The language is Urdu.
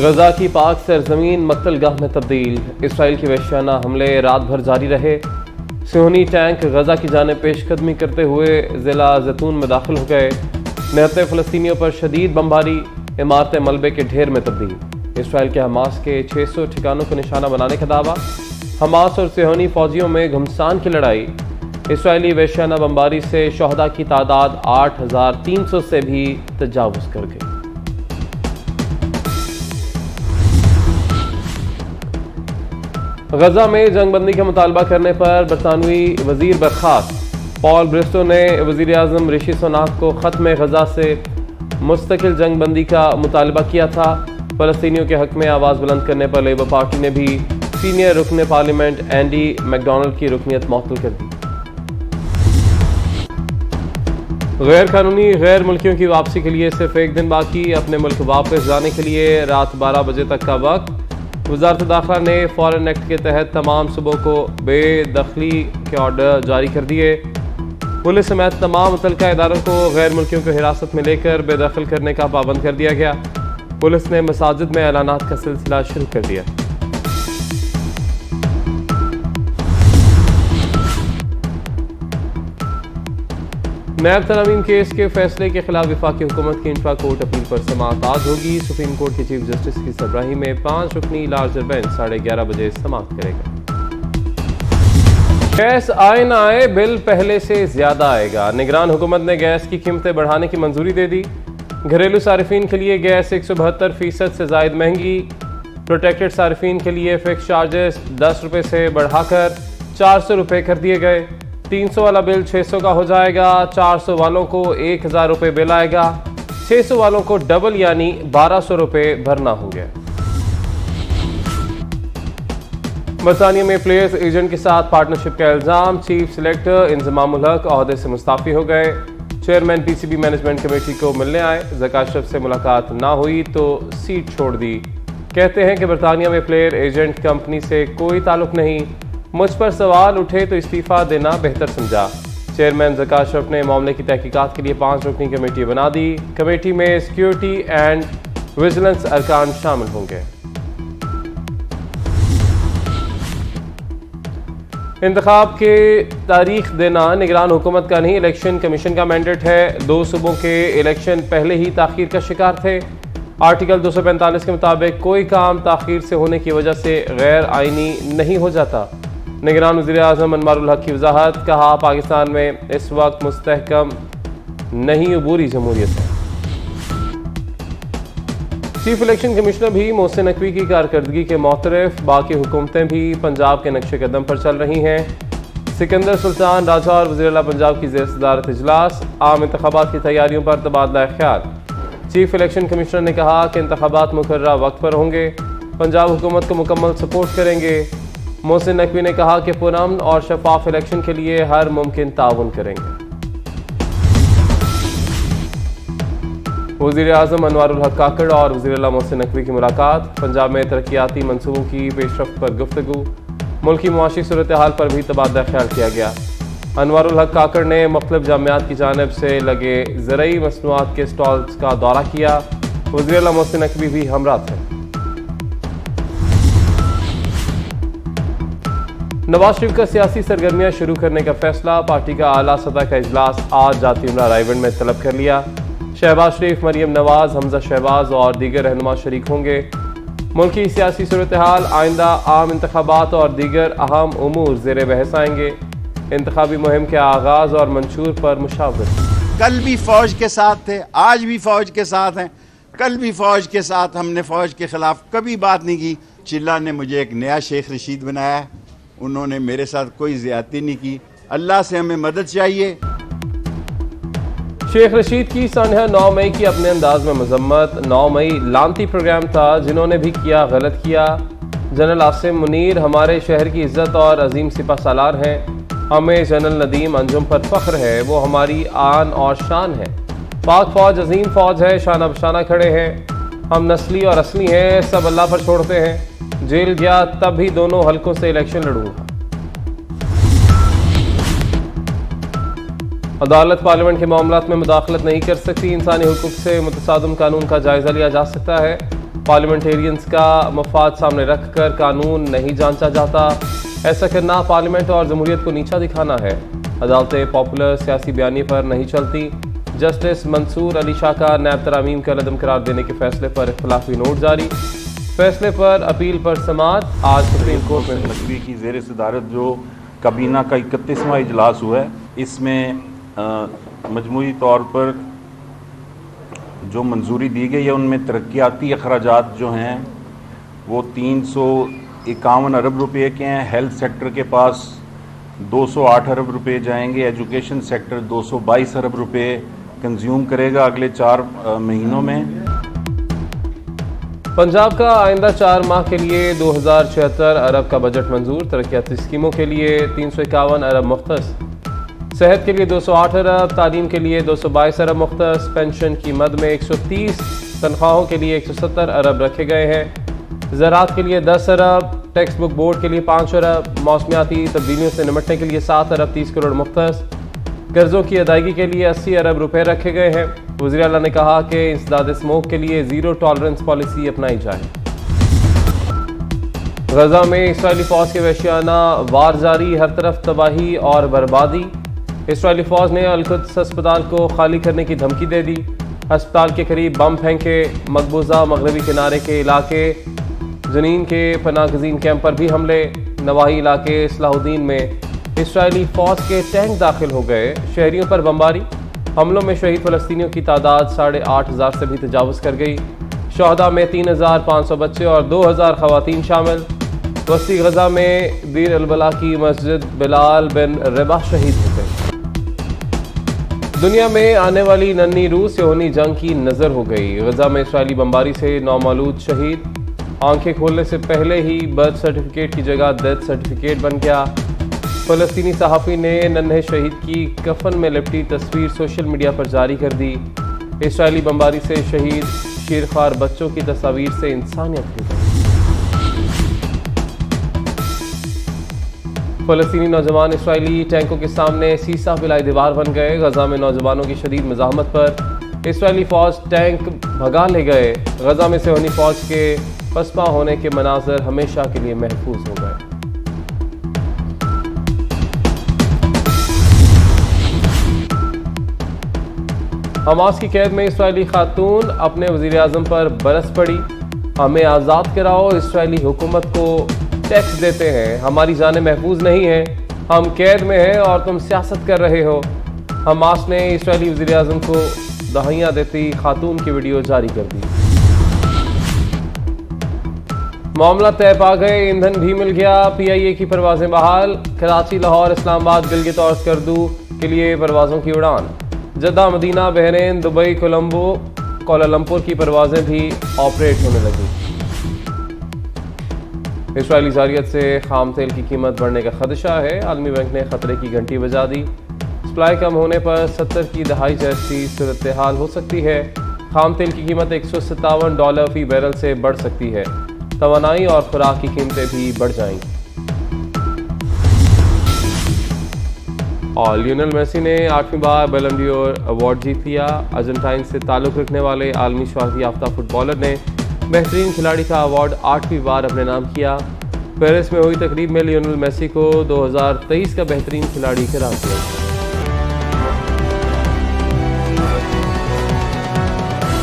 غزہ کی پاک سرزمین مقتل گاہ میں تبدیل، اسرائیل کے وحشیانہ حملے رات بھر جاری رہے۔ صہیونی ٹینک غزہ کی جانب پیش قدمی کرتے ہوئے ضلع زیتون میں داخل ہو گئے۔ نہتے فلسطینیوں پر شدید بمباری، عمارتیں ملبے کے ڈھیر میں تبدیل۔ اسرائیل کے حماس کے 600 ٹھکانوں کو نشانہ بنانے کا دعویٰ، حماس اور صہیونی فوجیوں میں گھمسان کی لڑائی۔ اسرائیلی وحشیانہ بمباری سے شہداء کی تعداد 8300 سے بھی تجاوز کر گئی۔ غزہ میں جنگ بندی کا مطالبہ کرنے پر برطانوی وزیر برخاست۔ پال برسٹو نے وزیر اعظم رشی سناک کو ختم غزہ سے مستقل جنگ بندی کا مطالبہ کیا تھا۔ فلسطینیوں کے حق میں آواز بلند کرنے پر لیبر پارٹی نے بھی سینئر رکن پارلیمنٹ اینڈی میکڈونلڈ کی رکنیت معطل کر دی۔ غیر قانونی غیر ملکیوں کی واپسی کے لیے صرف ایک دن باقی، اپنے ملک واپس جانے کے لیے رات 12 بجے تک کا وقت۔ وزارت داخلہ نے فارن ایکٹ کے تحت تمام صوبوں کو بے دخلی کے آرڈر جاری کر دیے۔ پولیس سمیت تمام متعلقہ اداروں کو غیر ملکیوں کو حراست میں لے کر بے دخل کرنے کا پابند کر دیا گیا۔ پولیس نے مساجد میں اعلانات کا سلسلہ شروع کر دیا۔ نیب ترامیم کیس کے فیصلے کے خلاف وفاقی حکومت کی انٹرا کورٹ اپیل پر سماعت آج ہوگی۔ سپریم کورٹ کے چیف جسٹس کی سربراہی میں 5 رکنی لارجر بینچ 11:30 بجے سماعت کرے گا۔ گیس آئے نہ آئے، بل پہلے سے زیادہ آئے گا۔ نگران حکومت نے گیس کی قیمتیں بڑھانے کی منظوری دے دی۔ گھریلو صارفین کے لیے گیس 172% سے زائد مہنگی۔ پروٹیکٹڈ صارفین کے لیے فکس چارجز 10 روپے سے بڑھا کر 400 روپے کر دیے گئے۔ 300 والا بل 600 کا ہو جائے گا۔ 400 والوں کو 1000 روپے بل آئے گا۔ 600 والوں کو ڈبل یعنی 1200 روپے بھرنا ہوں گے۔ برطانیہ میں پلیئرز ایجنٹ کے ساتھ پارٹنرشپ کا الزام، چیف سلیکٹر انضمام الحق عہدے سے مستعفی ہو گئے۔ Chairman P C B management committee کو ملنے آئے، ذکا اشرف سے ملاقات نہ ہوئی تو سیٹ چھوڑ دی۔ کہتے ہیں کہ برطانیہ میں پلیئر ایجنٹ کمپنی سے کوئی تعلق نہیں، مجھ پر سوال اٹھے تو استعفیٰ دینا بہتر سمجھا۔ چیئرمین ذکا اشرف نے معاملے کی تحقیقات کے لیے 5 رکنی کمیٹی بنا دی۔ کمیٹی میں سیکیورٹی اینڈ ویجیلنس ارکان شامل ہوں گے۔ انتخاب کے تاریخ دینا نگران حکومت کا نہیں، الیکشن کمیشن کا مینڈیٹ ہے۔ 2 صوبوں کے الیکشن پہلے ہی تاخیر کا شکار تھے۔ آرٹیکل 245 کے مطابق کوئی کام تاخیر سے ہونے کی وجہ سے غیر آئینی نہیں ہو جاتا۔ نگران وزیر اعظم انوار الحق کی وضاحت، کہا پاکستان میں اس وقت مستحکم نہیں عبوری جمہوریت ہے۔ چیف الیکشن کمشنر بھی محسن نقوی کی کارکردگی کے معترف، باقی حکومتیں بھی پنجاب کے نقش قدم پر چل رہی ہیں۔ سکندر سلطان راجہ اور وزیر اعلیٰ پنجاب کی زیر صدارت اجلاس، عام انتخابات کی تیاریوں پر تبادلہ خیال۔ چیف الیکشن کمشنر نے کہا کہ انتخابات مقررہ وقت پر ہوں گے، پنجاب حکومت کو مکمل سپورٹ کریں گے۔ محسن نقوی نے کہا کہ پرامن اور شفاف الیکشن کے لیے ہر ممکن تعاون کریں گے۔ وزیر اعظم انوار الحق کاکڑ اور وزیر اعلیٰ محسن نقوی کی ملاقات، پنجاب میں ترقیاتی منصوبوں کی پیش رفت پر گفتگو، ملکی معاشی صورتحال پر بھی تبادلہ خیال کیا گیا۔ انوار الحق کاکڑ نے مختلف جامعات کی جانب سے لگے زرعی مصنوعات کے سٹالز کا دورہ کیا۔ وزیر اعلیٰ محسن نقوی بھی ہمراہ تھے۔ نواز شریف کا سیاسی سرگرمیاں شروع کرنے کا فیصلہ، پارٹی کا اعلیٰ سطح کا اجلاس آج جاتی امرا رائے گنج میں طلب کر لیا۔ شہباز شریف، مریم نواز، حمزہ شہباز اور دیگر رہنما شریک ہوں گے۔ ملکی سیاسی صورتحال، آئندہ عام انتخابات اور دیگر اہم امور زیر بحث آئیں گے۔ انتخابی مہم کے آغاز اور منشور پر مشاورت۔ کل بھی فوج کے ساتھ تھے، آج بھی فوج کے ساتھ ہیں، کل بھی فوج کے ساتھ۔ ہم نے فوج کے خلاف کبھی بات نہیں کی۔ چلہ نے مجھے ایک نیا شیخ رشید بنایا ہے، انہوں نے میرے ساتھ کوئی زیادتی نہیں کی۔ اللہ سے ہمیں مدد چاہیے۔ شیخ رشید کی سانحہ 9 مئی کی اپنے انداز میں مذمت۔ 9 مئی لانتی پروگرام تھا، جنہوں نے بھی کیا غلط کیا۔ جنرل عاصم منیر ہمارے شہر کی عزت اور عظیم سپہ سالار ہیں، ہمیں جنرل ندیم انجم پر فخر ہے، وہ ہماری آن اور شان ہے۔ پاک فوج عظیم فوج ہے، شانہ بشانہ کھڑے ہیں، ہم نسلی اور اصلی ہیں، سب اللہ پر چھوڑتے ہیں۔ جیل گیا تب بھی دونوں حلقوں سے الیکشن لڑوں گا۔ عدالت پارلیمنٹ کے معاملات میں مداخلت نہیں کر سکتی، انسانی حقوق سے متصادم قانون کا جائزہ لیا جا سکتا ہے۔ پارلیمنٹیرینز کا مفاد سامنے رکھ کر قانون نہیں جانچا جاتا، ایسا کرنا پارلیمنٹ اور جمہوریت کو نیچا دکھانا ہے۔ عدالتیں پاپولر سیاسی بیانیے پر نہیں چلتی۔ جسٹس منصور علی شاہ کا نیب ترامیم کا عدم قرار دینے کے فیصلے پر اختلافی نوٹ جاری، فیصلے پر اپیل پر سماعت آج سپریم کورٹ میں۔ نقوی کی زیر صدارت جو کابینہ کا 31واں اجلاس ہوا ہے، اس میں مجموعی طور پر جو منظوری دی گئی ہے ان میں ترقیاتی اخراجات جو ہیں وہ 351 ارب روپے کے ہیں۔ ہیلتھ سیکٹر کے پاس 208 ارب روپے جائیں گے۔ ایجوکیشن سیکٹر 222 ارب روپے کنزیوم کرے گا اگلے 4 مہینوں میں۔ پنجاب کا آئندہ 4 ماہ کے لیے 2076 ارب کا بجٹ منظور، ترقیاتی اسکیموں کے لیے 351 ارب مختص، صحت کے لیے 208 ارب، تعلیم کے لیے 222 ارب مختص، پینشن کی مد میں 130، تنخواہوں کے لیے 170 ارب رکھے گئے ہیں، زراعت کے لیے 10 ارب، ٹیکسٹ بک بورڈ کے لیے 5 ارب، موسمیاتی تبدیلیوں سے نمٹنے کے لیے 7 ارب 30 کروڑ مختص، قرضوں کی ادائیگی کے لیے 80 ارب روپے رکھے گئے ہیں۔ وزیر اعلیٰ نے کہا کہ انسداد اسموگ کے لیے زیرو ٹالرنس پالیسی اپنائی جائے۔ غزہ میں اسرائیلی فوج کے وحشیانہ وار جاری، ہر طرف تباہی اور بربادی۔ اسرائیلی فوج نے القدس ہسپتال کو خالی کرنے کی دھمکی دے دی، ہسپتال کے قریب بم پھینکے، مقبوضہ مغربی کنارے کے علاقے جنین کے پناہ گزین کیمپ پر بھی حملے، نواحی علاقے صلاح الدین میں اسرائیلی فوج کے ٹینک داخل ہو گئے، شہریوں پر بمباری، حملوں میں شہید فلسطینیوں کی تعداد 8,500 سے بھی تجاوز کر گئی، شہداء میں 3,500 بچے اور 2,000 خواتین شامل۔ وسطی غزہ میں دیر البلا کی مسجد بلال بن رباح شہید ہو گئے۔ دنیا میں آنے والی ننھی روس یہودی جنگ کی نظر ہو گئی، غزہ میں اسرائیلی بمباری سے 9 مولود شہید، آنکھیں کھولنے سے پہلے ہی برتھ سرٹیفکیٹ کی جگہ ڈیتھ سرٹیفکیٹ بن گیا۔ فلسطینی صحافی نے ننھے شہید کی کفن میں لپٹی تصویر سوشل میڈیا پر جاری کر دی۔ اسرائیلی بمباری سے شہید شیرخوار بچوں کی تصاویر سے انسانیت کی۔ فلسطینی نوجوان اسرائیلی ٹینکوں کے سامنے سیسہ پلائی دیوار بن گئے، غزہ میں نوجوانوں کی شدید مزاحمت پر اسرائیلی فوج ٹینک بھگا لے گئے، غزہ میں صہیونی فوج کے پسپا ہونے کے مناظر ہمیشہ کے لیے محفوظ ہو گئے۔ حماس کی قید میں اسرائیلی خاتون اپنے وزیر اعظم پر برس پڑی، ہمیں آزاد کراؤ، اسرائیلی حکومت کو ٹیکس دیتے ہیں، ہماری جانیں محفوظ نہیں ہیں، ہم قید میں ہیں اور تم سیاست کر رہے ہو۔ حماس نے اسرائیلی وزیر اعظم کو دہائیاں دیتی خاتون کی ویڈیو جاری کر دی۔ معاملہ طے پا گئے، ایندھن بھی مل گیا، پی آئی اے کی پروازیں بحال، کراچی، لاہور، اسلام آباد، گلگت اور اسکردو کے لیے پروازوں کی اڑان، جدہ، مدینہ، بحرین، دبئی، کولمبو، کوالالمپور کی پروازیں بھی آپریٹ ہونے لگی۔ اسرائیلی جارحیت سے خام تیل کی قیمت بڑھنے کا خدشہ ہے، عالمی بینک نے خطرے کی گھنٹی بجا دی، سپلائی کم ہونے پر 70 کی دہائی جیسی صورتحال ہو سکتی ہے، خام تیل کی قیمت $157 فی بیرل سے بڑھ سکتی ہے، توانائی اور خوراک کی قیمتیں بھی بڑھ جائیں گی۔ اور لیونل میسی نے 8ویں بار بیلن ڈیور ایوارڈ جیت لیا، ارجنٹائن سے تعلق رکھنے والے عالمی شہرت یافتہ فٹ بالر نے بہترین کھلاڑی کا ایوارڈ 8ویں بار اپنے نام کیا۔ پیرس میں ہوئی تقریب میں لیونل میسی کو 2023 کا بہترین کھلاڑی قرار دیا۔